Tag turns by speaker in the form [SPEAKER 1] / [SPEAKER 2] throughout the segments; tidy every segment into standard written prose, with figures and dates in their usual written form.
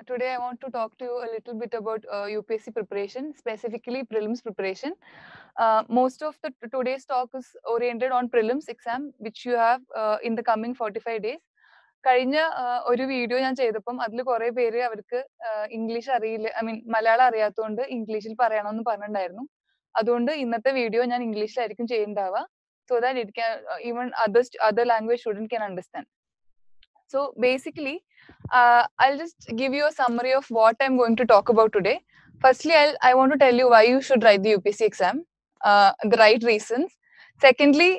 [SPEAKER 1] Today I want to talk to you a little bit about UPSC preparation, specifically prelims preparation. Most of the today's talk is oriented on prelims exam, which you have in the coming 45 days. കഴിഞ്ഞ ഒരു video ഞാൻ ചെയ്തപ്പം അതിൽ കുറെ പേര് അവർക്ക് English അറിയില്ല, മലയാളം അറിയാത്തതുകൊണ്ട് ഇംഗ്ലീഷിൽ പറയണമെന്ന് പറഞ്ഞിട്ടുണ്ടായിരുന്നു. അതുകൊണ്ട് ഇന്നത്തെ വീഡിയോ ഞാൻ ഇംഗ്ലീഷിലായിരിക്കും ചെയ്യുന്നുണ്ടാവുക, so that it can even other language student can understand. So basically, I'll just give you a summary of what I'm going to talk about today. Firstly, I want to tell you why you should write the UPSC exam, the right reasons. Secondly,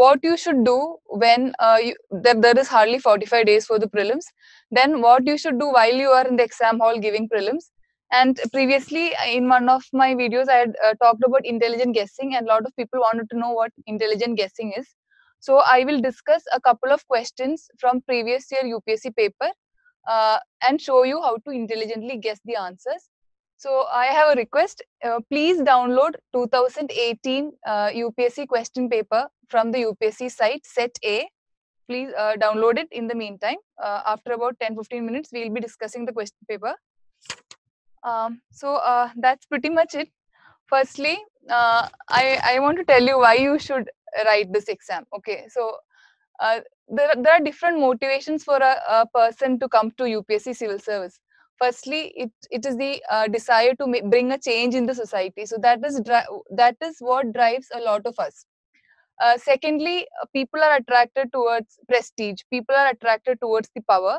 [SPEAKER 1] what you should do when there is hardly 45 days for the prelims. Then what you should do while you are in the exam hall giving prelims. And previously, in one of my videos, I had talked about intelligent guessing, and a lot of people wanted to know what intelligent guessing is. So I will discuss a couple of questions from previous year UPSC paper and show you how to intelligently guess the answers. So I have a request. Please download 2018 UPSC question paper from the UPSC site Set A. Please download it in the meantime. After about 10-15 minutes, we'll be discussing the question paper. So that's pretty much it. Firstly, I want to tell you why you should write this exam. Okay, so there are different motivations for a person to come to UPSC civil service. Firstly, it is the desire to bring a change in the society. So that is what drives a lot of us. Secondly, people are attracted towards prestige. People are attracted towards the power.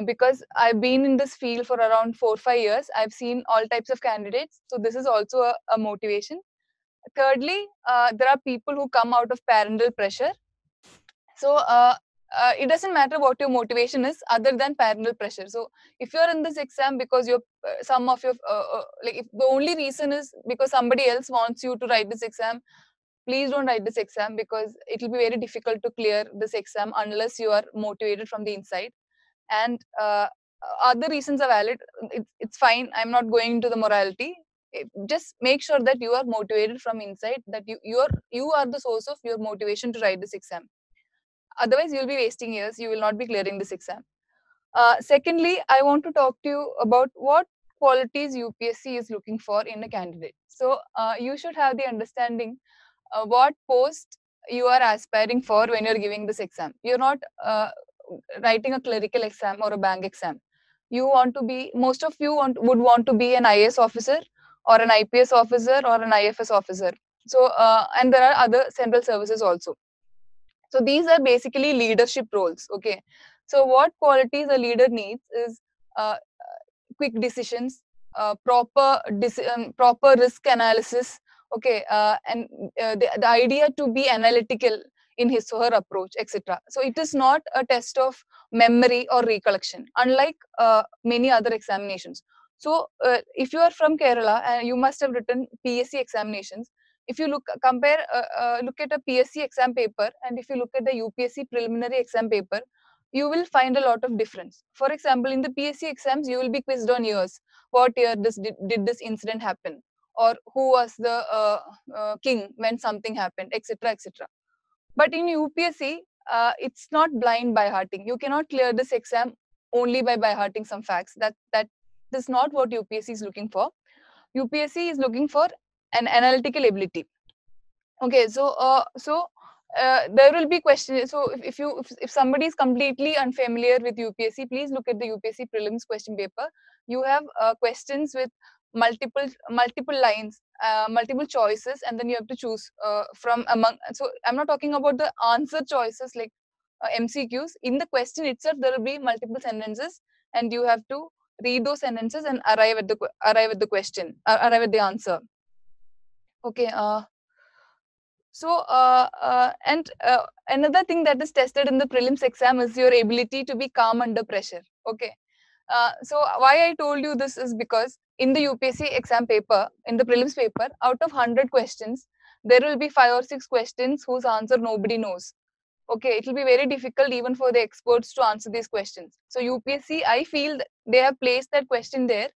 [SPEAKER 1] Because I've been in this field for around 4-5 years, I've seen all types of candidates. So this is also a motivation. Thirdly, there are people who come out of parental pressure. So it doesn't matter what your motivation is other than parental pressure. So if you're in this exam because you're some of your like if the only reason is because somebody else wants you to write this exam, please don't write this exam, because it will be very difficult to clear this exam unless you are motivated from the inside. And other reasons are valid. It's fine. I'm not going into the morality. Just make sure that you are motivated from inside, that you are the source of your motivation to write this exam. Otherwise, you'll be wasting years. You will not be clearing this exam. Secondly, I want to talk to you about what qualities UPSC is looking for in a candidate. So you should have the understanding what post you are aspiring for when you're giving this exam. You're not writing a clerical exam or a bank exam. You want to be, most of you would want to be an IAS officer or an IPS officer or an IFS officer. So and there are other central services also. So these are basically leadership roles. Okay, so what qualities a leader needs is quick decisions, proper risk analysis. Okay, and the idea to be analytical in his or her approach, etc. So it is not a test of memory or recollection, unlike many other examinations. So if you are from Kerala and you must have written PSC examinations, if you look at a PSC exam paper, and if you look at the UPSC preliminary exam paper, you will find a lot of difference. For example, in the PSC exams, you will be quizzed on years. What year did this incident happen? Or who was the king when something happened, etc., etc. But in UPSC, it's not blind by hearting. You cannot clear this exam only by hearting some facts. That is not what UPSC is looking for. UPSC is looking for an analytical ability. Okay, so there will be questions. So if somebody is completely unfamiliar with UPSC, please look at the UPSC prelims question paper. You have questions with multiple lines, multiple choices, and then you have to choose from among. So I'm not talking about the answer choices like MCQs. In the question itself, there will be multiple sentences, and you have to read those sentences and arrive at the question, arrive at the answer. Okay. So, another thing that is tested in the prelims exam is your ability to be calm under pressure. Okay. So, why I told you this is because in the UPSC exam paper, in the prelims paper, out of 100 questions, there will be 5 or 6 questions whose answer nobody knows. Okay, it will be very difficult even for the experts to answer these questions. So, UPSC, I feel they have placed that question there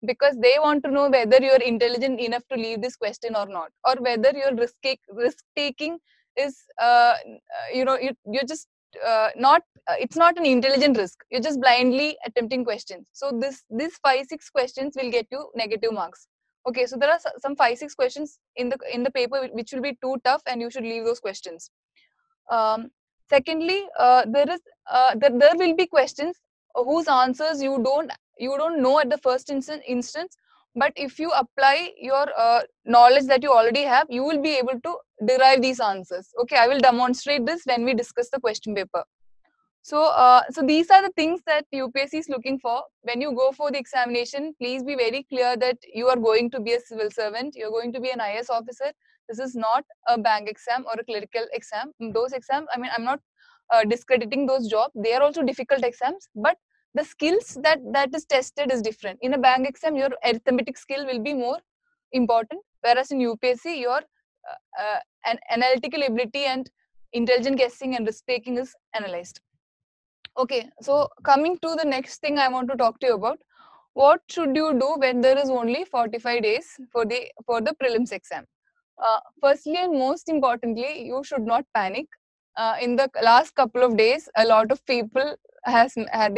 [SPEAKER 1] because they want to know whether you are intelligent enough to leave this question or not, or whether your risk taking is you're just not it's not an intelligent risk. You're just blindly attempting questions. So this 5-6 questions will get you negative marks. Okay, so there are some 5-6 questions in the paper which will be too tough, and you should leave those questions. um, Secondly, there will be questions whose answers you don't know at the first instance, but if you apply your knowledge that you already have, you will be able to derive these answers. Okay, I will demonstrate this when we discuss the question paper. So these are the things that UPSC is looking for. When you go for the examination, please be very clear that you are going to be a civil servant, you're going to be an IS officer. This is not a bank exam or a clerical exam. Those exams, I mean, I'm not discrediting those jobs. They are also difficult exams, but the skills that is tested is different. In a bank exam, your arithmetic skill will be more important, whereas in UPSC, your an analytical ability and intelligent guessing and risk taking is analyzed. Okay, so coming to the next thing I want to talk to you about, what should you do when there is only 45 days for the prelims exam? Firstly and most importantly, you should not panic. In the last couple of days, a lot of people they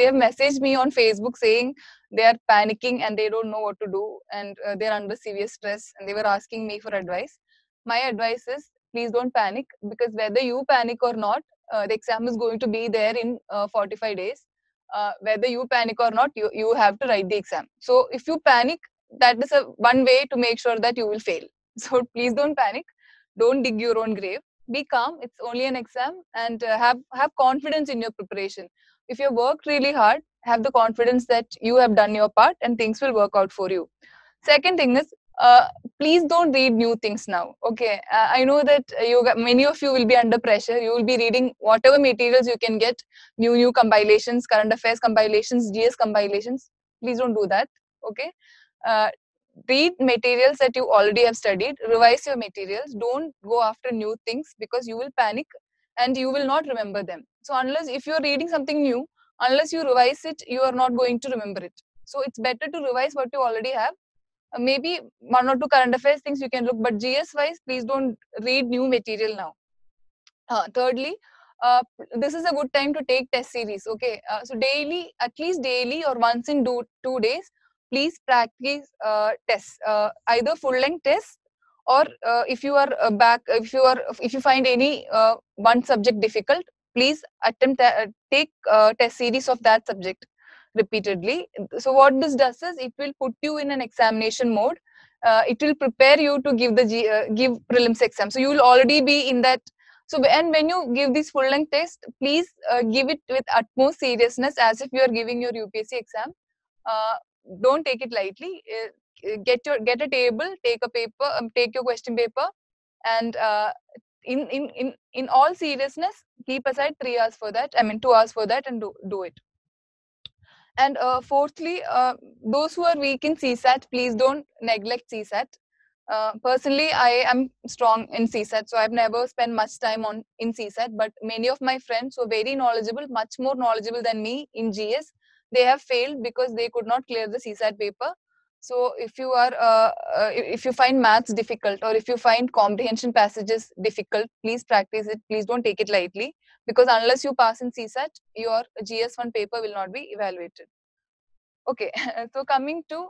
[SPEAKER 1] have messaged me on Facebook saying they are panicking and they don't know what to do, and they're under severe stress, and they were asking me for advice. My advice is, please don't panic, because whether you panic or not, the exam is going to be there in 45 days. Whether you panic or not, you have to write the exam. So if you panic, that is one way to make sure that you will fail. So please don't panic. Don't dig your own grave. Be calm. It's only an exam, and have confidence in your preparation. If you worked really hard, have the confidence that you have done your part and things will work out for you. Second thing is, please don't read new things now. Okay, I know that many of you will be under pressure. You will be reading whatever materials you can get, new compilations, current affairs compilations, GS compilations. Please don't do that. Okay, uh, read materials that you already have studied. Revise your materials. Don't go after new things, because you will panic and you will not remember them. So unless, if you are reading something new, unless you revise it, you are not going to remember it. So it's better to revise what you already have. Maybe one or two current affairs things you can look, but GS wise, please don't read new material now. Thirdly, uh, this is a good time to take test series. Okay, so daily, at least daily or once in 2 days, please practice tests, either full length tests, or if you are if you find any one subject difficult, please take test series of that subject repeatedly. So what this does is, it will put you in an examination mode. It will prepare you to give prelims exam. So you will already be in that. So, and when you give this full length test, please give it with utmost seriousness, as if you are giving your UPSC exam. Uh, don't take it lightly. Get a table, take a paper, take your question paper, and in all seriousness, keep aside 3 hours for that. I mean 2 hours for that, and do it. And fourthly, those who are weak in CSAT, please don't neglect CSAT. Personally, I am strong in CSAT, so I've never spent much time in CSAT. But many of my friends who are very knowledgeable, much more knowledgeable than me in GS, they have failed because they could not clear the CSAT paper. So if you find maths difficult, or if you find comprehension passages difficult, please practice it. Please don't take it lightly, because unless you pass in CSAT, your GS1 paper will not be evaluated. Okay, so coming to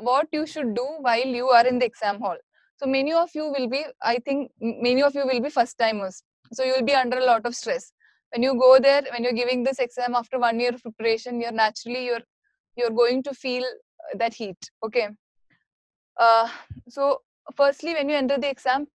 [SPEAKER 1] what you should do while you are in the exam hall. So many of you will be, I think, many of you will be first timers. So you will be under a lot of stress. When you go there, when you're giving this exam after 1 year of preparation, you're going to feel that heat. Okay. Uh, so firstly, when you enter the exam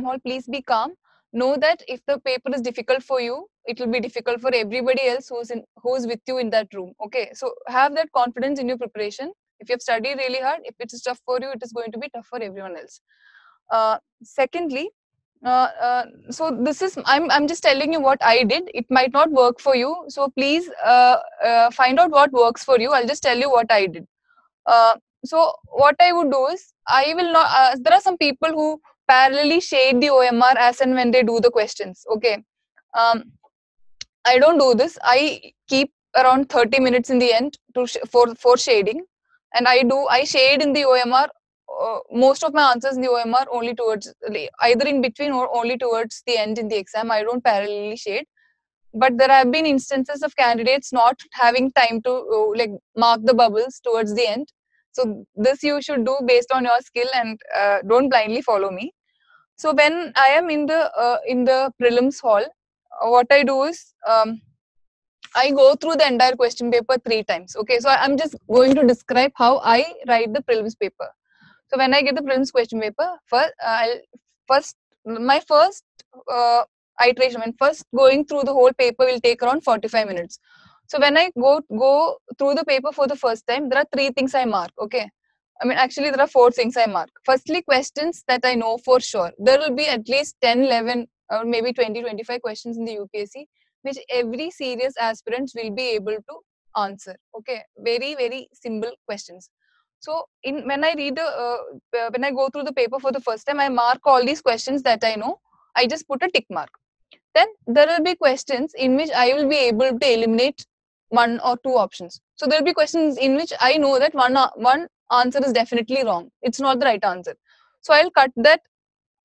[SPEAKER 1] hall, please be calm. Know that if the paper is difficult for you, it will be difficult for everybody else who's with you in that room. Okay, so have that confidence in your preparation. If you have studied really hard, if it is tough for you, it is going to be tough for everyone else. Secondly, so this is, I'm just telling you what I did. It might not work for you, so please find out what works for you. I'll just tell you what I did. uh, so what I would do is, I will not, there are some people who parallelly shade the OMR as and when they do the questions. Okay. um, I don't do this. I keep around 30 minutes in the end for shading, and I shade in the OMR. Most of my answers in the OMR only towards either in between or only towards the end in the exam. I don't parallelly shade. but there have been instances of candidates not having time to like mark the bubbles towards the end. So this you should do based on your skill, and don't blindly follow me. So when I am in the prelims hall, what I do is I go through the entire question paper 3 times. Okay, so I'm just going to describe how I write the prelims paper. So when I get the prelims question paper, first my first iteration, when first going through the whole paper will take around 45 minutes. So when I go through the paper for the first time, there are 3 things I mark. Okay, I mean actually there are 4 things I mark. Firstly, questions that I know for sure. There will be at least 10, 11, or maybe 20, 25 questions in the UPSC which every serious aspirant will be able to answer. Okay, very very simple questions. So when I read when I go through the paper for the first time, I mark all these questions that I know. I just put a tick mark. Then there will be questions in which I will be able to eliminate 1 or 2 options. So there will be questions in which I know that one answer is definitely wrong. It's not the right answer. So I'll cut that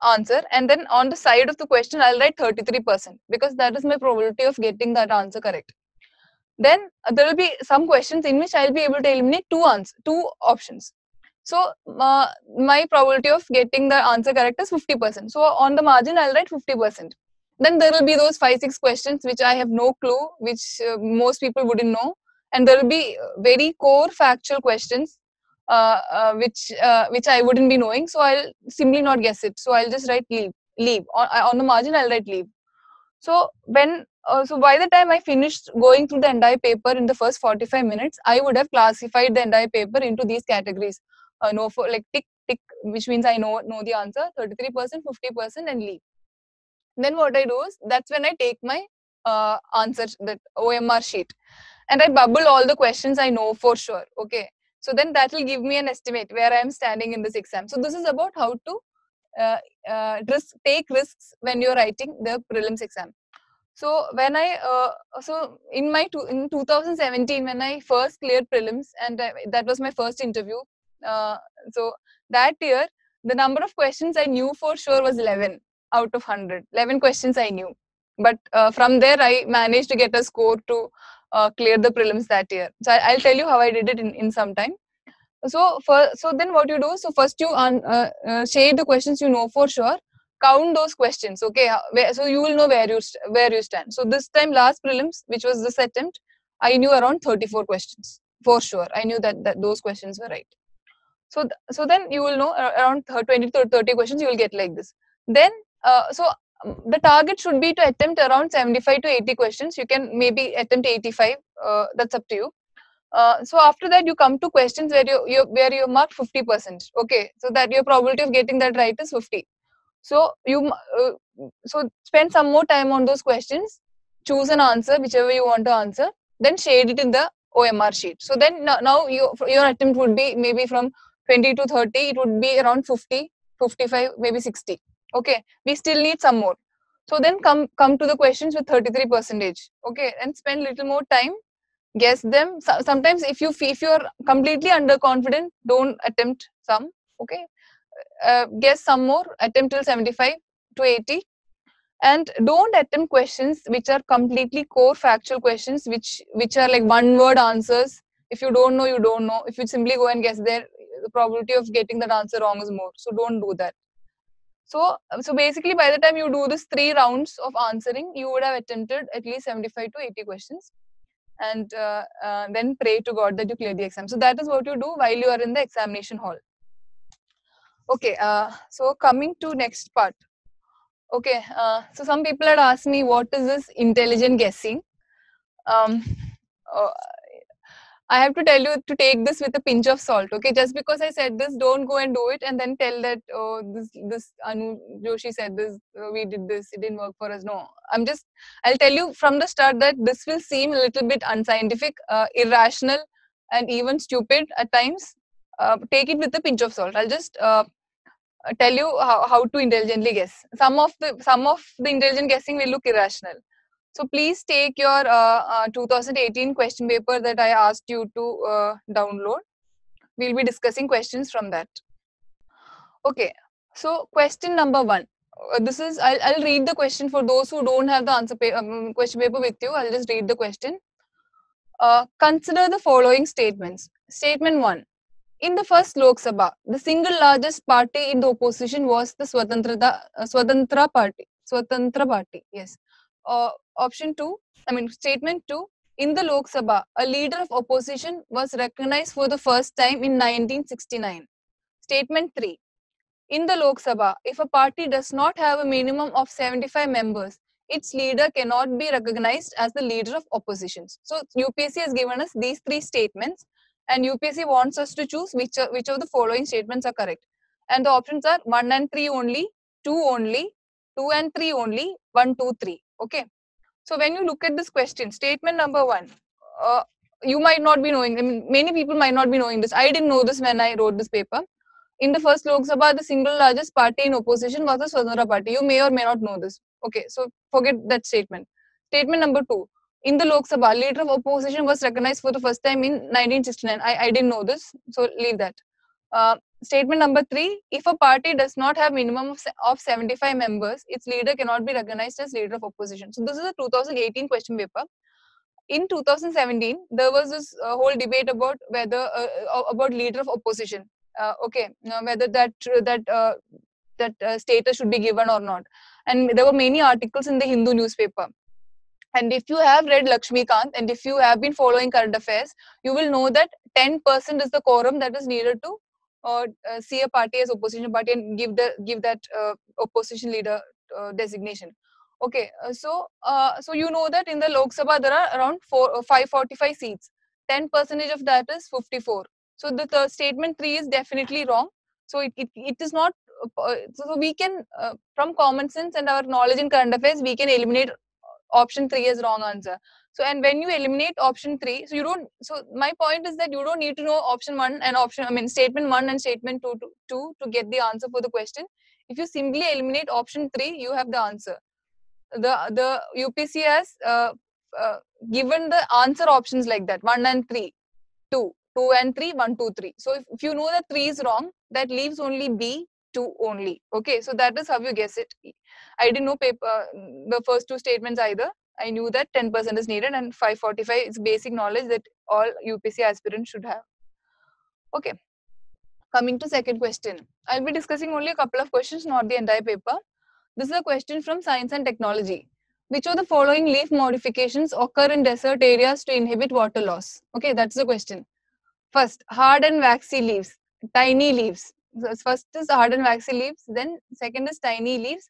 [SPEAKER 1] answer, and then on the side of the question I'll write 33% because that is my probability of getting that answer correct. Then there will be some questions in which I'll be able to eliminate 2 options. So my probability of getting the answer correct is 50%. So on the margin I'll write 50%. Then there will be those 5-6 questions which I have no clue, which most people wouldn't know, and there will be very core factual questions which I wouldn't be knowing. So I'll simply not guess it. So I'll just write leave. On the margin I'll write leave. So so by the time I finished going through the entire paper in the first 45 minutes, I would have classified the entire paper into these categories. No, for like tick tick, which means I know the answer, 33%, 50%, and leave. Then what I do is that's when I take my answer, that OMR sheet, and I bubble all the questions I know for sure. Okay, so then that will give me an estimate where I am standing in this exam. So this is about how to take risks when you're writing the prelims exam. So when I so in 2017 when I first cleared prelims, and that was my first interview. So that year the number of questions I knew for sure was 11 out of 100. 11 questions I knew, but from there I managed to get a score to clear the prelims that year. So I'll tell you how I did it in some time. So then what you do, so first you shade the questions you know for sure, count those questions. Okay, so you will know where you stand. So this time last prelims, which was this attempt, I knew around 34 questions for sure. I knew that those questions were right. So then you will know around 20 to 30 questions you will get like this. Then the target should be to attempt around 75 to 80 questions. You can maybe attempt 85. That's up to you. So after that you come to questions where you mark 50%. Okay, so that your probability of getting that right is 50. So so spend some more time on those questions, choose an answer whichever you want to answer, then shade it in the OMR sheet. So then now your attempt would be maybe from 20 to 30, it would be around 50, 55, maybe 60. Okay, we still need some more. So then come to the questions with 33%. Okay, and spend little more time, guess them. Sometimes if you're completely underconfident, don't attempt some. Okay, guess some more, attempt till 75 to 80, and don't attempt questions which are completely core factual questions which are like one word answers. If you don't know, you don't know. If you simply go and guess there, the probability of getting that answer wrong is more. So don't do that. So basically by the time you do this 3 rounds of answering, you would have attempted at least 75 to 80 questions, and then pray to God that you clear the exam. So that is what you do while you are in the examination hall. Okay, so coming to next part. Okay, so some people had asked me, what is this intelligent guessing? Um, uh, I have to tell you to take this with a pinch of salt. Okay, just because I said this, don't go and do it and then tell that, oh, this Anu Joshi said this, we did this, it didn't work for us. No, I'll tell you from the start that this will seem a little bit unscientific, irrational, and even stupid at times. Take it with a pinch of salt. I'll just tell you how to intelligently guess. Some of the intelligent guessing will look irrational. So please take your 2018 question paper that I asked you to download. We'll be discussing questions from that. Okay, so question number 1. I'll read the question for those who don't have the question paper with you. I'll just read the question. Consider the following statements. Statement 1. In the first Lok Sabha, the single largest party in the opposition was the Swatantra Party. Swatantra Party, yes. Option 2, statement 2. In the Lok Sabha, a leader of opposition was recognized for the first time in 1969. Statement 3. In the Lok Sabha, if a party does not have a minimum of 75 members, its leader cannot be recognized as the leader of oppositions. So UPSC has given us these three statements, and UPSC wants us to choose which of the following statements are correct. And the options are 1 and 3 only, 2 only, 2 and 3 only, 1, 2, 3. Okay. So when you look at this question, statement number 1, you might not be knowing. Many people might not be knowing this. I didn't know this when I wrote this paper. In the first Lok Sabha, the single largest party in opposition was the Swatantra Party. You may or may not know this. Okay, so forget that statement. Statement number 2. In the Lok Sabha, leader of opposition was recognized for the first time in 1969. I didn't know this, so leave that. Statement number 3. If a party does not have minimum of 75 members, its leader cannot be recognized as leader of opposition. So this is a 2018 question paper. In 2017, there was this whole debate about whether about leader of opposition. Whether that status should be given or not, and there were many articles in the Hindu newspaper. And if you have read Lakshmikant and if you have been following current affairs, you will know that 10% is the quorum that is needed to see a party as opposition party and give that opposition leader designation. Okay, so you know that in the Lok Sabha there are around 545 seats. 10% of that is 54. So the statement 3 is definitely wrong. So it is not. So we can, from common sense and our knowledge in current affairs, we can eliminate option 3 as wrong answer. So, and when you eliminate option 3, so you don't, so my point is that you don't need to know option 1 and statement 1 and statement 2 to get the answer for the question. If you simply eliminate option 3, you have the answer. The UPSC has given the answer options like that: 1 and 3, 2 and 3, 1, 2, 3. So if you know that 3 is wrong, that leaves only B, 2 only. Okay, so that is how you guess it. I didn't know the first two statements either. I knew that 10% is needed and 545 is basic knowledge that all UPSC aspirants should have. Okay, coming to second question. I'll be discussing only a couple of questions, not the entire paper. This is a question from Science and Technology. Which of the following leaf modifications occur in desert areas to inhibit water loss? Okay, that's the question. First, hard and waxy leaves, tiny leaves. So first is hard and waxy leaves, then second is tiny leaves,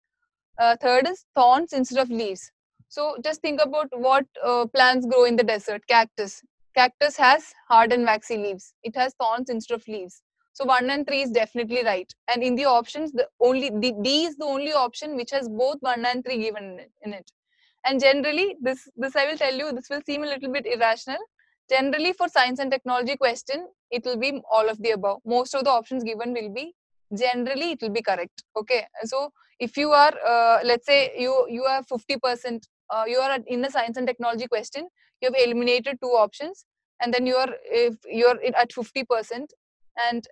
[SPEAKER 1] third is thorns instead of leaves. So just think about what plants grow in the desert. Cactus. Cactus has hard and waxy leaves. It has thorns instead of leaves. So 1 and 3 is definitely right. And in the options, the D is the only option which has both 1 and 3 given in it. And generally, this I will tell you, this will seem a little bit irrational. Generally, for science and technology question, it will be all of the above. Most of the options given will be, generally it will be correct. Okay, so if you are let's say you are 50%, you are in a science and technology question, you have eliminated two options, and then if you are at 50%, and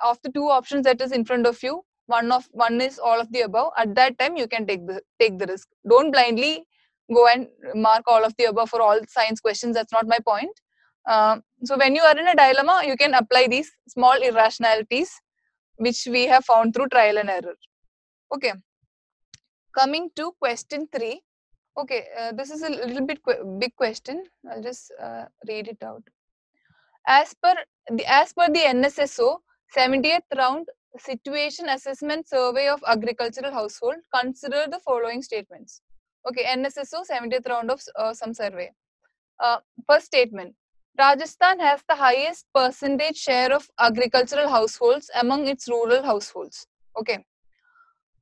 [SPEAKER 1] after two options that is in front of you, one is all of the above. At that time you can take the risk. Don't blindly go and mark all of the above for all science questions. That's not my point. So when you are in a dilemma, you can apply these small irrationalities which we have found through trial and error. Okay, coming to question 3. Okay, this is a little bit big question. I'll just read it out. As per the NSSO 70th round situation assessment survey of agricultural household, consider the following statements. Okay, NSSO 70th round of some survey. First statement: Rajasthan has the highest percentage share of agricultural households among its rural households. Okay.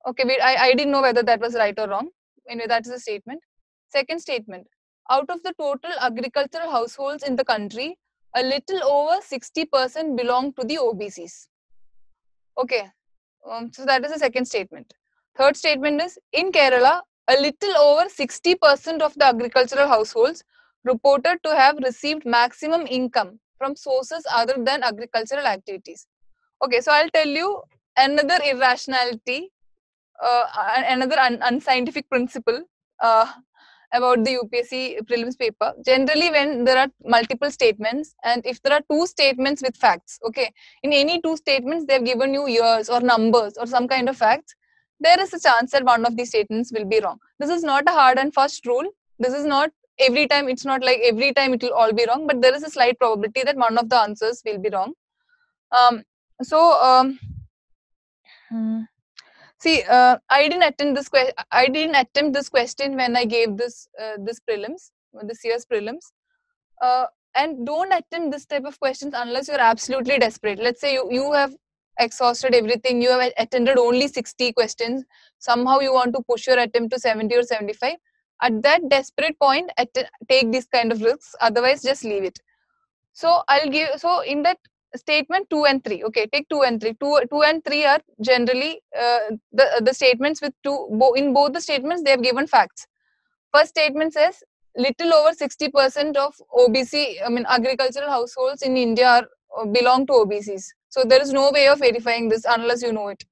[SPEAKER 1] Okay, I didn't know whether that was right or wrong. Anyway, that is a statement. Second statement: out of the total agricultural households in the country, a little over 60% belong to the OBCs. Okay, so that is the second statement. Third statement is, in Kerala, a little over 60% of the agricultural households reported to have received maximum income from sources other than agricultural activities. Okay, so I'll tell you another irrationality another unscientific principle about the UPSC prelims paper. Generally, when there are multiple statements, and if there are two statements with facts, okay, in any two statements, they've given you years or numbers or some kind of facts, there is a chance that one of these statements will be wrong. This is not a hard and fast rule. This is not every time, it's not like every time it will all be wrong, but there is a slight probability that one of the answers will be wrong. Um, so, see, I didn't attempt this question when I gave this prelims, this year's prelims. And don't attempt this type of questions unless you're absolutely desperate. Let's say you have exhausted everything, you have attended only 60 questions, somehow you want to push your attempt to 70 or 75. At that desperate point, take these kind of risks, otherwise just leave it. So in that statement 2 and 3, okay, take 2 and 3. 2 and 3 are generally the statements with in both the statements they have given facts. First statement says little over 60% of OBC, I mean agricultural households in India belong to OBCs. So there is no way of verifying this unless you know it.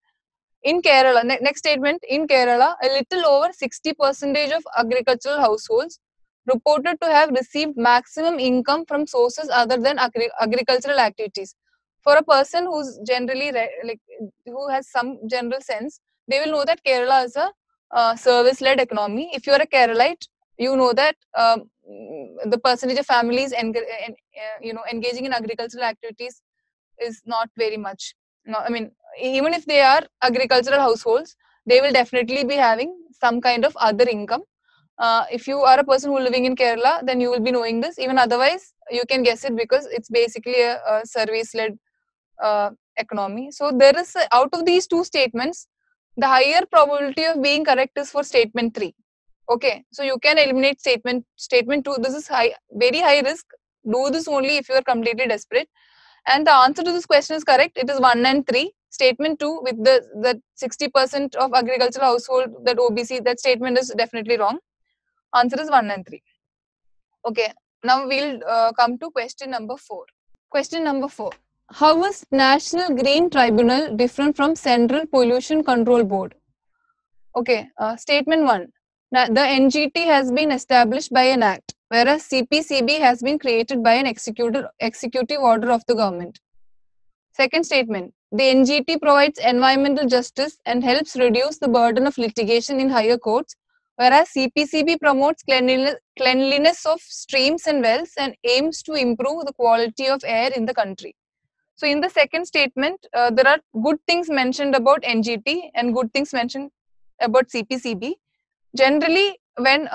[SPEAKER 1] In Kerala, next statement, in Kerala, a little over 60% of agricultural households reported to have received maximum income from sources other than agricultural activities. For a person who's generally who has some general sense, they will know that Kerala is a service-led economy. If you are a Keralite, you know that the percentage of families engaging in agricultural activities is not very much. No, I mean, even if they are agricultural households, they will definitely be having some kind of other income. If you are a person who is living in Kerala, then you will be knowing this. Even otherwise, you can guess it because it's basically a service-led economy. So there is out of these two statements, the higher probability of being correct is for statement 3. Okay, so you can eliminate statement 2. This is very high risk. Do this only if you are completely desperate. And the answer to this question is correct. It is 1 and 3. Statement 2 with the 60% of agricultural household, that OBC, that statement is definitely wrong. Answer is 1 and 3. Okay, now we'll come to question number 4. Question number 4. How is National Green Tribunal different from Central Pollution Control Board? Okay, statement 1. The NGT has been established by an act, whereas CPCB has been created by an executive order of the government. Second statement. The NGT provides environmental justice and helps reduce the burden of litigation in higher courts, whereas CPCB promotes cleanliness of streams and wells and aims to improve the quality of air in the country. So in the second statement, there are good things mentioned about NGT and good things mentioned about CPCB. Generally, when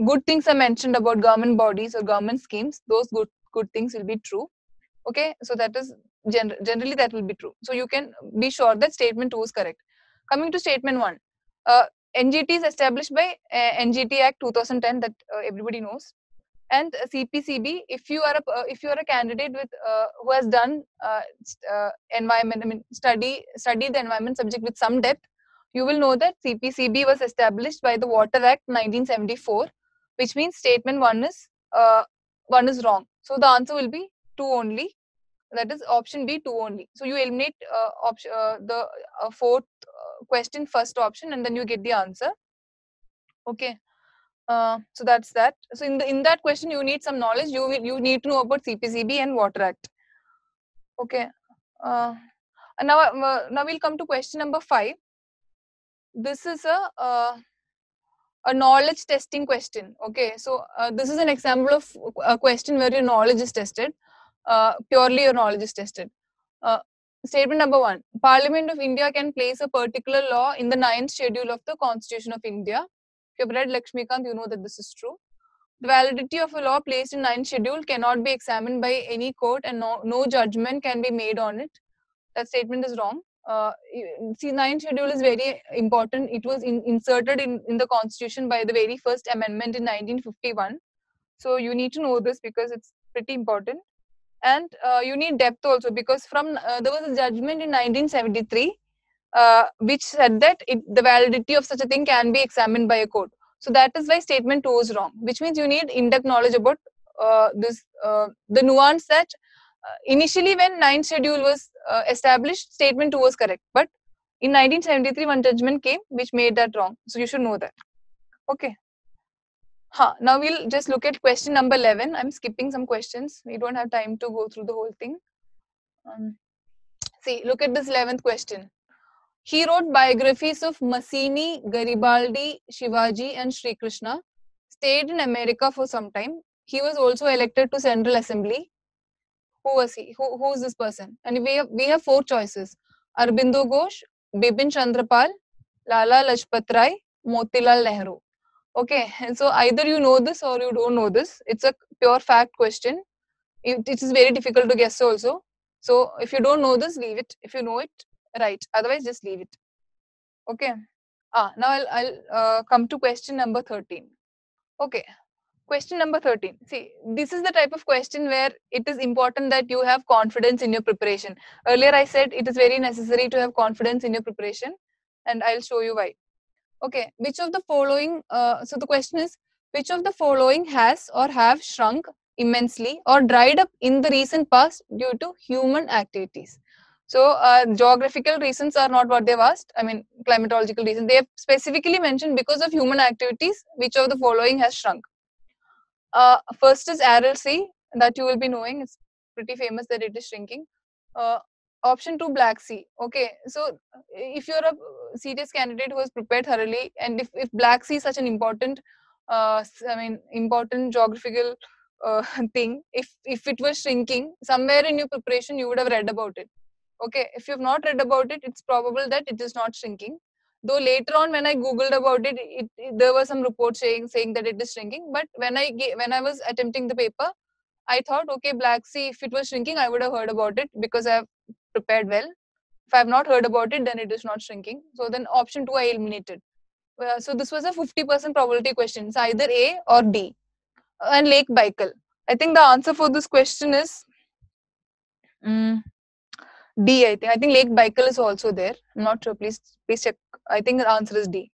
[SPEAKER 1] good things are mentioned about government bodies or government schemes, those good things will be true. Okay, so that is generally that will be true. So you can be sure that statement 2 is correct. Coming to statement 1, NGT is established by NGT Act 2010 that everybody knows, and CPCB. If you are a candidate with who has done environment, I mean study the environment subject with some depth, you will know that CPCB was established by the Water Act 1974, which means statement 1 is wrong. So the answer will be 2 only. That is option B, 2 only. So you eliminate the fourth question, first option, and then you get the answer. Okay. So that's that. So in that question, you need some knowledge. You need to know about CPCB and Water Act. Okay. And now we'll come to question number 5. This is a knowledge testing question. Okay, so this is an example of a question where your knowledge is tested. Purely your knowledge is tested. Statement number 1. Parliament of India can place a particular law in the 9th schedule of the Constitution of India. If you've read Lakshmikant, you know that this is true. The validity of a law placed in 9th schedule cannot be examined by any court and no judgment can be made on it. That statement is wrong. See, 9th schedule is very important. It was inserted in the Constitution by the very first amendment in 1951. So you need to know this because it's pretty important. And you need depth also because there was a judgment in 1973 which said that the validity of such a thing can be examined by a court. So that is why statement 2 is wrong, which means you need in-depth knowledge about the nuance that initially when 9th schedule was established, statement 2 was correct. But In 1973, one judgment came which made that wrong. So you should know that. Okay. Now we'll just look at question number 11. I'm skipping some questions. We don't have time to go through the whole thing. See, look at this 11th question. He wrote biographies of Massini, Garibaldi, Shivaji, and Sri Krishna. Stayed in America for some time. He was also elected to Central Assembly. Who was he? Who is this person? And we have 4 choices: Aurobindo Ghosh, Bipin Chandrapal, Lala Lajpat Rai, Motilal Nehru. Okay, and so either you know this or you don't know this. It's a pure fact question. It is very difficult to guess also. So if you don't know this, leave it. If you know it, right. Otherwise, just leave it. Okay. Now I'll come to question number 13. Okay. Question number 13. See, this is the type of question where it is important that you have confidence in your preparation. Earlier I said it is very necessary to have confidence in your preparation, and I'll show you why. Okay, which of the following, so the question is, which of the following has or have shrunk immensely or dried up in the recent past due to human activities? So, geographical reasons are not what they've asked. I mean, climatological reasons. They have specifically mentioned because of human activities, which of the following has shrunk? First is Aral Sea, that you will be knowing. It's pretty famous that it is shrinking. Option 2, Black Sea. Okay, so if you're a serious candidate who has prepared thoroughly, and if Black Sea is such an important, important geographical thing, if it was shrinking, somewhere in your preparation you would have read about it. Okay, if you have not read about it, it's probable that it is not shrinking. Though later on, when I googled about it, there were some reports saying that it is shrinking. But when I was attempting the paper, I thought, okay, Black Sea, if it was shrinking, I would have heard about it because I have prepared well. If I have not heard about it, then it is not shrinking. So then option 2 I eliminated. So this was a 50% probability question. It's either A or D. And Lake Baikal. I think the answer for this question is D. I think Lake Baikal is also there. I'm not sure. Please check. I think the answer is D.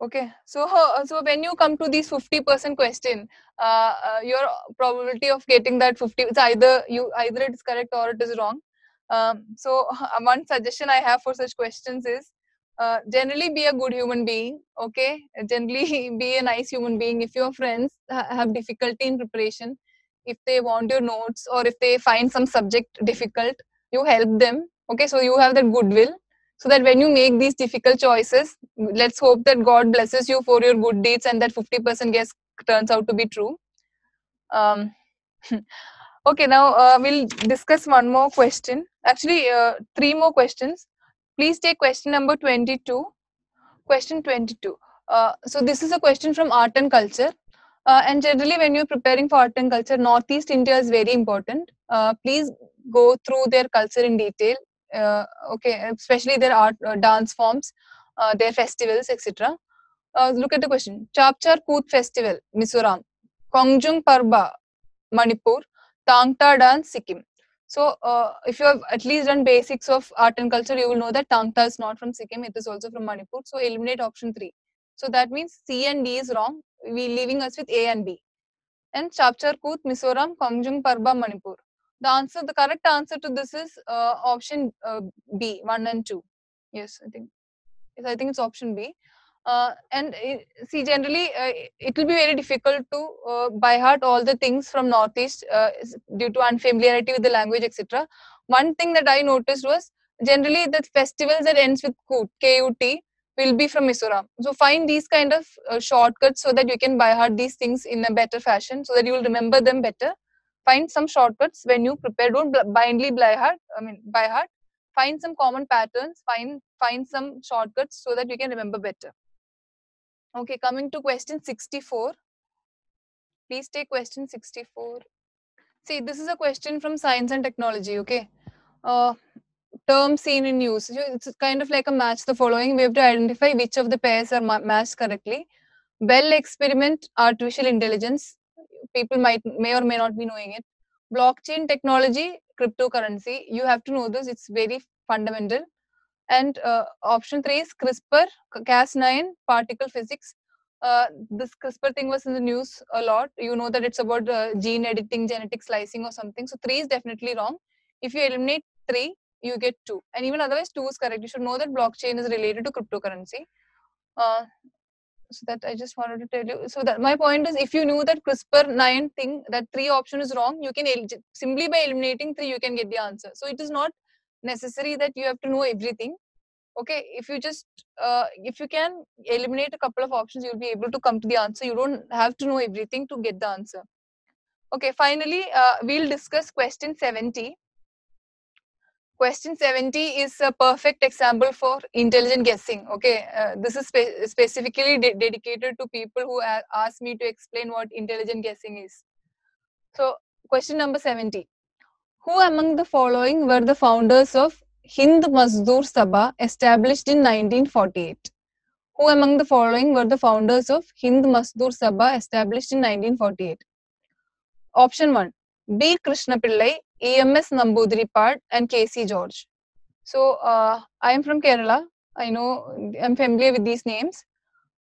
[SPEAKER 1] Okay, so when you come to these 50% question, your probability of getting that 50, it's either it is correct or it is wrong. So one suggestion I have for such questions is generally be a good human being. Okay, generally be a nice human being. If your friends have difficulty in preparation, if they want your notes or if they find some subject difficult, you help them. Okay, so you have that goodwill, so that when you make these difficult choices, let's hope that God blesses you for your good deeds and that 50% guess turns out to be true. Okay, now we'll discuss one more question. Actually, 3 more questions. Please take question number 22. Question 22. So this is a question from art and culture. And generally, when you're preparing for art and culture, Northeast India is very important. Please go through their culture in detail. Okay, especially their art, dance forms, their festivals, etc. Look at the question. Chapchar Koot Festival, Mizoram. Kongjung Parba, Manipur. Tangta dance, Sikkim. So, if you have at least done basics of art and culture, you will know that Tangta is not from Sikkim, it is also from Manipur. So, eliminate option 3. So, that means C and D is wrong. We leaving us with A and B. And Chapchar Koot, Mizoram, Kongjung Parba, Manipur. The correct answer to this is option B, 1 and 2. Yes, I think it's option B. See, generally, it will be very difficult to by heart all the things from Northeast due to unfamiliarity with the language, etc. One thing that I noticed was generally the festivals that ends with Kut, K-U-T, will be from Mizoram. So find these kind of shortcuts so that you can by heart these things in a better fashion, so that you will remember them better. Find some shortcuts when you prepare. Don't blindly by heart. Find some common patterns. Find some shortcuts so that you can remember better. Okay, coming to question 64. Please take question 64. See, this is a question from science and technology, okay? Term seen in use. It's kind of like a match the following. We have to identify which of the pairs are matched correctly. Bell experiment, artificial intelligence. People may or may not be knowing it. Blockchain technology, cryptocurrency. You have to know this. It's very fundamental. And option 3 is CRISPR, Cas9, particle physics. This CRISPR thing was in the news a lot. You know that it's about gene editing, genetic slicing or something. So 3 is definitely wrong. If you eliminate 3, you get 2. And even otherwise 2 is correct. You should know that blockchain is related to cryptocurrency. So that I just wanted to tell you. So that my point is, if you knew that CRISPR-9 thing, that 3 option is wrong, you can simply by eliminating 3, you can get the answer. So it is not necessary that you have to know everything. Okay, if you just if you can eliminate a couple of options, you'll be able to come to the answer. You don't have to know everything to get the answer. Okay, finally, we'll discuss question 70. Question 70 is a perfect example for intelligent guessing. Okay, this is specifically dedicated to people who ask me to explain what intelligent guessing is. So, question number 70. Who among the following were the founders of Hind Mazdoor Sabha established in 1948? Who among the following were the founders of Hind Mazdoor Sabha established in 1948? Option 1. B. Krishna Pillai, EMS Namboodiripad and KC George. So, I am from Kerala. I know, I'm familiar with these names.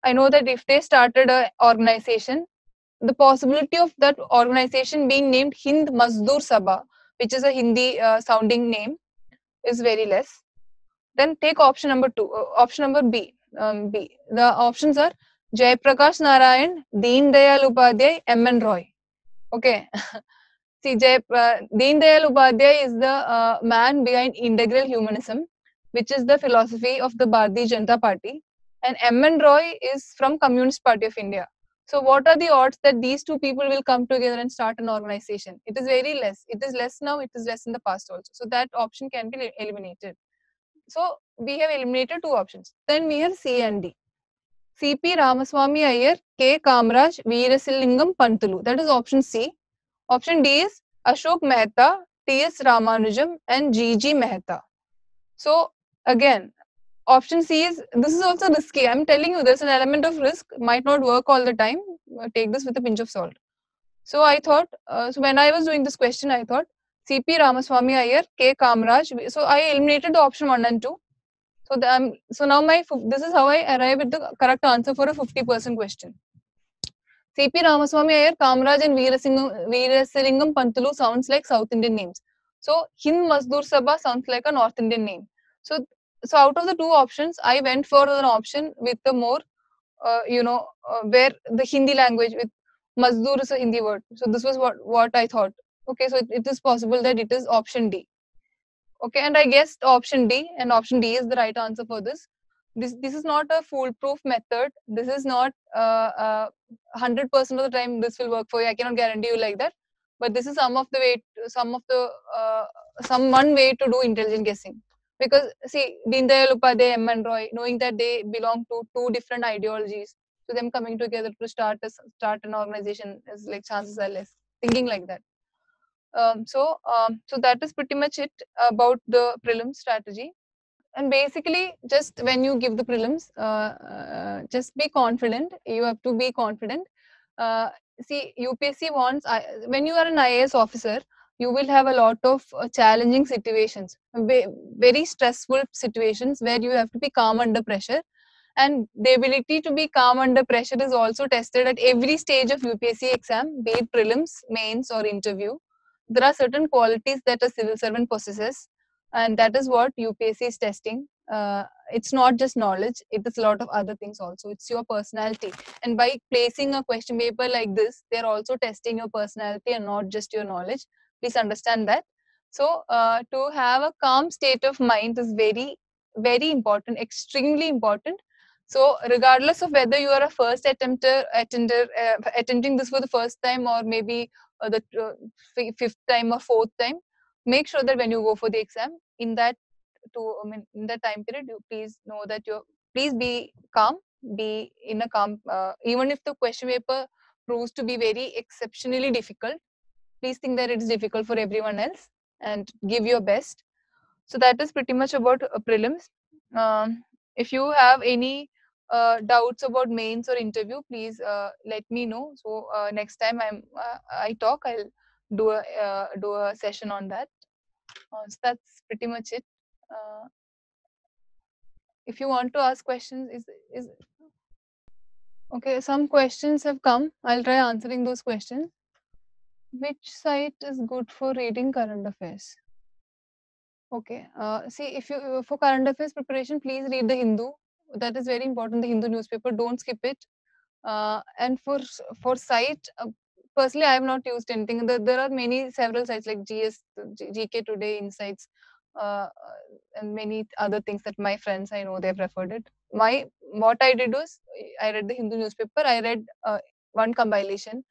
[SPEAKER 1] I know that if they started an organization, the possibility of that organization being named Hind Mazdoor Sabha, which is a Hindi sounding name, is very less. Then take option number 2, option number B. B. The options are Jayaprakash Narayan, Deen Dayal Upadhyay, M.N. Roy. Okay. See, Deen Dayal Upadhyay is the man behind integral humanism, which is the philosophy of the Bharatiya Janata Party, and M.N. Roy is from Communist Party of India. So, what are the odds that these two people will come together and start an organization? It is very less. It is less now. It is less in the past also. So that option can be eliminated. So we have eliminated 2 options. Then we have C and D. C.P. Ramaswamy Iyer, K. Kamaraj, Veerasilingam Pantulu. That is option C. Option D is Ashok Mehta, T.S. Ramanujam and G.G. Mehta. So again, option C is, this is also risky. I'm telling you, there's an element of risk. Might not work all the time. Take this with a pinch of salt. So I thought, so when I was doing this question, I thought C.P. Ramaswamy Iyer, K. Kamaraj. So I eliminated the option 1 and 2. So now this is how I arrive at the correct answer for a 50% question. C.P. Ramaswamy Iyer, Kamaraj and Veerasilingam Pantulu sounds like South Indian names. So Hind Mazdoor Sabha sounds like a North Indian name. So out of the 2 options, I went for an option with the more, where the Hindi language with Mazdoor is a Hindi word. So this was what I thought. Okay, so it is possible that it is option D. Okay, and I guessed option D, and option D is the right answer for this. This is not a foolproof method. This is not 100% of the time this will work for you. I cannot guarantee you like that. But this is some one way to do intelligent guessing. Because see, Deen Dayal Upadhyay, M.N. Roy, knowing that they belong to 2 different ideologies, so them coming together to start an organization is like chances are less. Thinking like that. So that is pretty much it about the prelim strategy. And basically, just when you give the prelims, just be confident. You have to be confident. See, UPSC wants, when you are an IAS officer, you will have a lot of challenging situations, very stressful situations where you have to be calm under pressure. And the ability to be calm under pressure is also tested at every stage of UPSC exam, be it prelims, mains, or interview. There are certain qualities that a civil servant possesses, and that is what UPSC is testing. It's not just knowledge, it is a lot of other things also. It's your personality, and by placing a question paper like this, they're also testing your personality and not just your knowledge. Please understand that. So to have a calm state of mind is very, very important, extremely important. So regardless of whether you are a first attempter attempting this for the first time, or maybe the 5th time or 4th time, make sure that when you go for the exam, in that in that time period, you please know that please be calm, be in a calm, even if the question paper proves to be very exceptionally difficult, please think that it is difficult for everyone else and give your best. So that is pretty much about prelims. If you have any doubts about mains or interview, please let me know. So next time I talk, I'll do a session on that. So that's pretty much it. If you want to ask questions, is okay. Some questions have come. I'll try answering those questions. Which site is good for reading current affairs? Okay. See, if you for current affairs preparation, please read the Hindu. That is very important. The Hindu newspaper. Don't skip it. And for site, personally, I have not used anything. There are many several sites like GK Today, Insights, and many other things that my friends I know they've referred it. What I did was I read the Hindu newspaper. I read one compilation.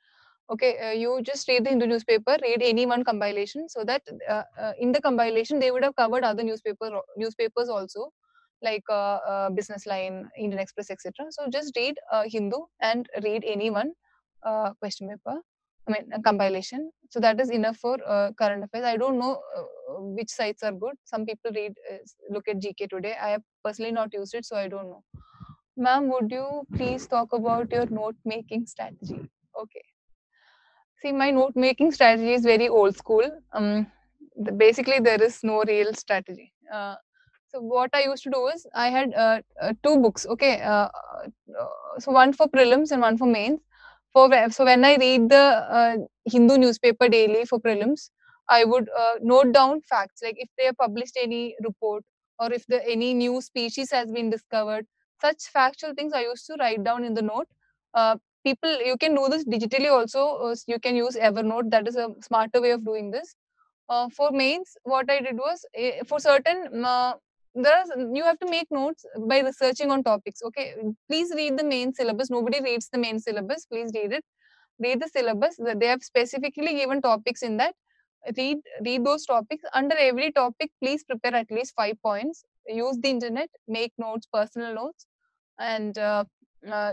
[SPEAKER 1] Okay, you just read the Hindu newspaper, read any one compilation, so that in the compilation they would have covered other newspapers also, like Business Line, Indian Express, etc. So just read Hindu and read any one question paper. I mean, a compilation. So that is enough for current affairs. I don't know which sites are good. Some people look at GK Today. I have personally not used it, so I don't know. Ma'am, would you please talk about your note making strategy? Okay. See, my note making strategy is very old school. Basically, there is no real strategy. So what I used to do is I had two books. Okay, so one for prelims and one for mains. So when I read the Hindu newspaper daily for prelims, I would note down facts like if they have published any report or if any new species has been discovered. Such factual things I used to write down in the note. People, you can do this digitally also. You can use Evernote. That is a smarter way of doing this. For mains, what I did was for certain you have to make notes by researching on topics. Okay, please read the main syllabus. Nobody reads the main syllabus. Please read it. Read the syllabus. They have specifically given topics in that. Read those topics. Under every topic, please prepare at least 5 points. Use the internet. Make notes, personal notes, and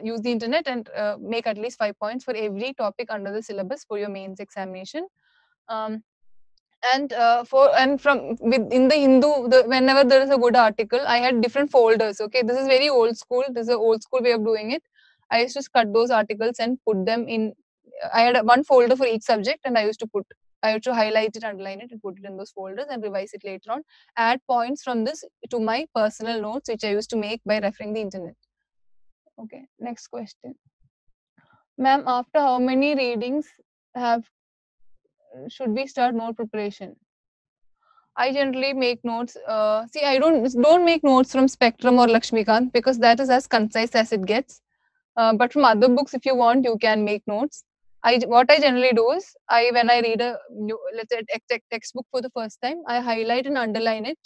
[SPEAKER 1] use the internet and make at least 5 points for every topic under the syllabus for your mains examination. Um, and from within the Hindu, whenever there is a good article, I had different folders. Okay, this is very old school. This is an old school way of doing it. I used to cut those articles and put them in. I had one folder for each subject, and I used to highlight it, underline it, and put it in those folders and revise it later on. Add points from this to my personal notes, which I used to make by referring the internet. Okay, next question. Ma'am, after how many readings have should we start note preparation? I generally make notes. See, I don't make notes from Spectrum or Lakshmikant because that is as concise as it gets. But from other books, if you want, you can make notes. What I generally do is when I read a new, let's say textbook for the first time, I highlight and underline it.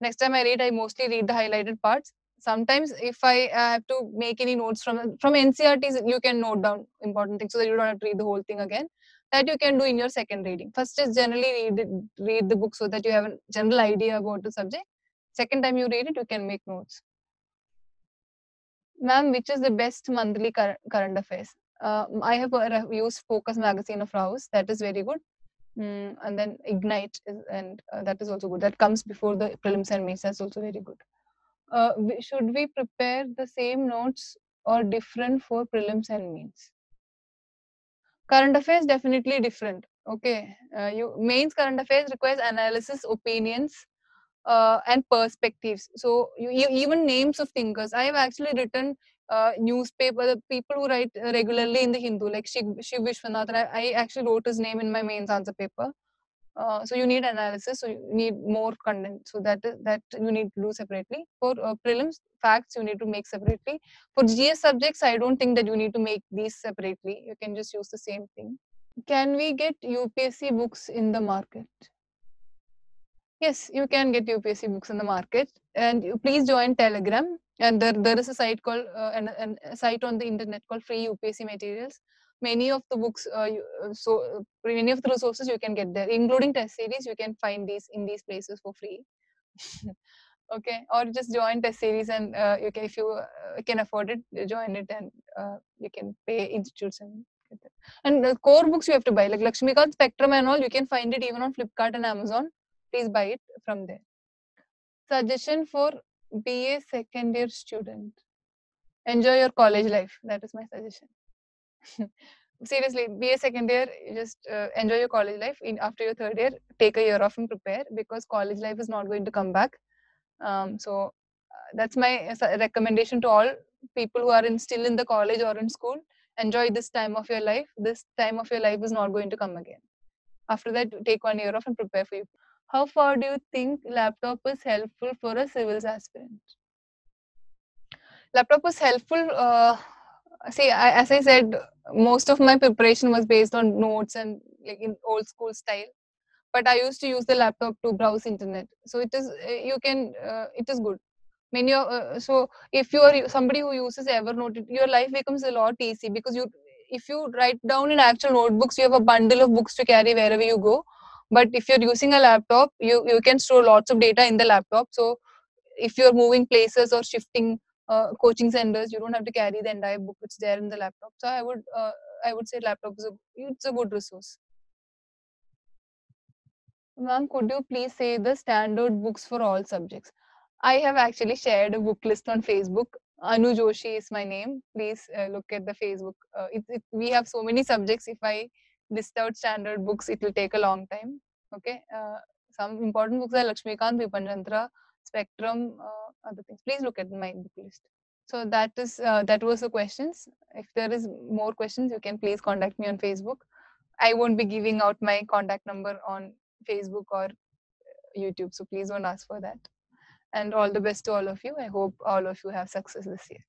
[SPEAKER 1] Next time I read, I mostly read the highlighted parts. Sometimes, if I have to make any notes from NCRTs, you can note down important things so that you don't have to read the whole thing again. That you can do in your second reading. First is generally read the book so that you have a general idea about the subject. Second time you read it, you can make notes. Ma'am, which is the best monthly current affairs? I have used Focus Magazine of Rouse. That is very good. And then Ignite, that is also good. That comes before the prelims and mains. That's also very good. Should we prepare the same notes or different for prelims and mains? Current affairs definitely different. Okay, mains current affairs requires analysis, opinions, and perspectives. So you even names of thinkers. I have actually written newspaper. The people who write regularly in the Hindu, like Shiv Vishwanathan. I actually wrote his name in my mains answer paper. So you need analysis, so you need more content, so that you need to do separately. For prelims facts, you need to make separately. For GS subjects, I don't think that you need to make these separately. You can just use the same thing. Can we get UPSC books in the market? Yes, you can get UPSC books in the market, and you please join Telegram. And there is a site called a site on the internet called Free UPSC Materials. Many of the books, many of the resources you can get there, including test series. You can find these in these places for free. Okay, or just join test series, and you can, if you can afford it, join it, and you can pay institutes and get it. And the core books you have to buy, like Lakshmikant, Spectrum, and all. You can find it even on Flipkart and Amazon. Please buy it from there. Suggestion for BA second year student: enjoy your college life. That is my suggestion. Seriously, BA second year, you just enjoy your college life. After your third year, take a year off and prepare, because college life is not going to come back. So that's my recommendation to all people who are still in the college or in school. Enjoy this time of your life. This time of your life is not going to come again. After that, take 1 year off and prepare for you. How far do you think laptop is helpful for a civils aspirant? Laptop was helpful. See, as I said, most of my preparation was based on notes and like in old school style. But I used to use the laptop to browse internet. So it is it is good. Many so if you are somebody who uses Evernote, your life becomes a lot easy because if you write down in actual notebooks, you have a bundle of books to carry wherever you go. But if you're using a laptop, you can store lots of data in the laptop. So if you're moving places or shifting coaching centers, you don't have to carry the entire book which is there in the laptop. So I would say laptop is it's a good resource. Ma'am, could you please say the standard books for all subjects? I have actually shared a book list on Facebook. Anu Joshi is my name. Please look at the Facebook. We have so many subjects. If I list out standard books, it will take a long time. Okay. Some important books are Lakshmikant, Vipanjantra, Spectrum, other things. Please look at my book list. So that was the questions. If there is more questions, you can please contact me on Facebook. I won't be giving out my contact number on Facebook or YouTube, so please don't ask for that. And all the best to all of you. I hope all of you have success this year.